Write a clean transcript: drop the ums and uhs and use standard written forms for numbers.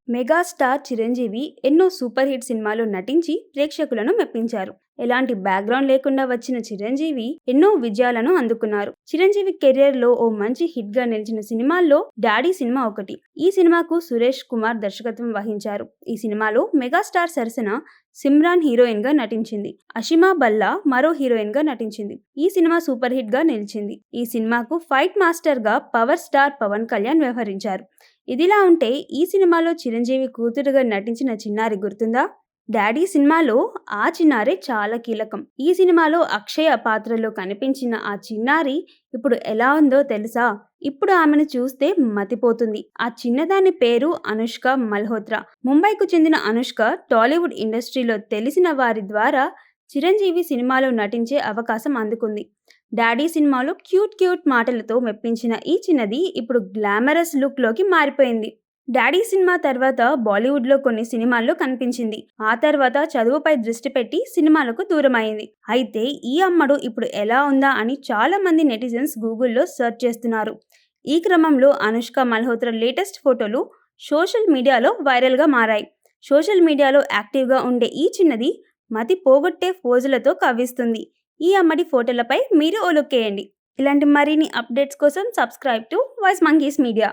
Megastar Chiranjeevi ఎన్నో super hit సినిమాల్లో నటించి ప్రేక్షకులను మెప్పించారు. ఎలాంటి బ్యాక్గ్రౌండ్ లేకుండా వచ్చిన చిరంజీవి ఎన్నో విజయాలను అందుకున్నారు. చిరంజీవి కెరియర్ లో ఓ మంచి హిట్ గా నిలిచిన సినిమాల్లో డాడీ సినిమా ఒకటి. ఈ సినిమాకు సురేష్ కుమార్ దర్శకత్వం వహించారు. ఈ సినిమాలో మెగాస్టార్ సరసన సిమ్రాన్ హీరోయిన్ గా నటించింది. అషిమా బల్లా మరో హీరోయిన్ గా నటించింది. ఈ సినిమా సూపర్ హిట్ గా నిలిచింది. ఈ సినిమాకు ఫైట్ మాస్టర్ గా పవర్ స్టార్ పవన్ కళ్యాణ్ వ్యవహరించారు. ఇదిలా ఉంటే ఈ సినిమాలో చిరంజీవి కూతురుగా నటించిన చిన్నారి గుర్తుందా? డాడీ సినిమాలో ఆ చిన్నారి చాలా కీలకం. ఈ సినిమాలో అక్షయ పాత్రలో కనిపించిన ఆ చిన్నారి ఇప్పుడు ఎలా ఉందో తెలుసా? ఇప్పుడు ఆమెను చూస్తే మతిపోతుంది. ఆ చిన్నదాని పేరు అనుష్క మల్హోత్రా. ముంబైకు చెందిన అనుష్క టాలీవుడ్ ఇండస్ట్రీలో తెలిసిన వారి ద్వారా చిరంజీవి సినిమాలో నటించే అవకాశం అందుకుంది. డాడీ సినిమాలో క్యూట్ క్యూట్ మాటలతో మెప్పించిన ఈ చిన్నది ఇప్పుడు గ్లామరస్ లుక్ లోకి మారిపోయింది. డాడీ సినిమా తర్వాత బాలీవుడ్లో కొన్ని సినిమాల్లో కనిపించింది. ఆ తర్వాత చదువుపై దృష్టి పెట్టి సినిమాలకు దూరమైంది. అయితే ఈ అమ్మడు ఇప్పుడు ఎలా ఉందా అని చాలా మంది నెటిజన్స్ గూగుల్లో సెర్చ్ చేస్తున్నారు. ఈ క్రమంలో అనుష్క మల్హోత్రా లేటెస్ట్ ఫోటోలు సోషల్ మీడియాలో వైరల్గా మారాయి. సోషల్ మీడియాలో యాక్టివ్గా ఉండే ఈ చిన్నది మతి పోగొట్టే పోజులతో కవ్విస్తుంది. ఈ అమ్మడి ఫోటోలపై మీరు ఓ లుక్ వేయండి. ఇలాంటి మరిన్ని అప్డేట్స్ కోసం subscribe to voice monkeys media.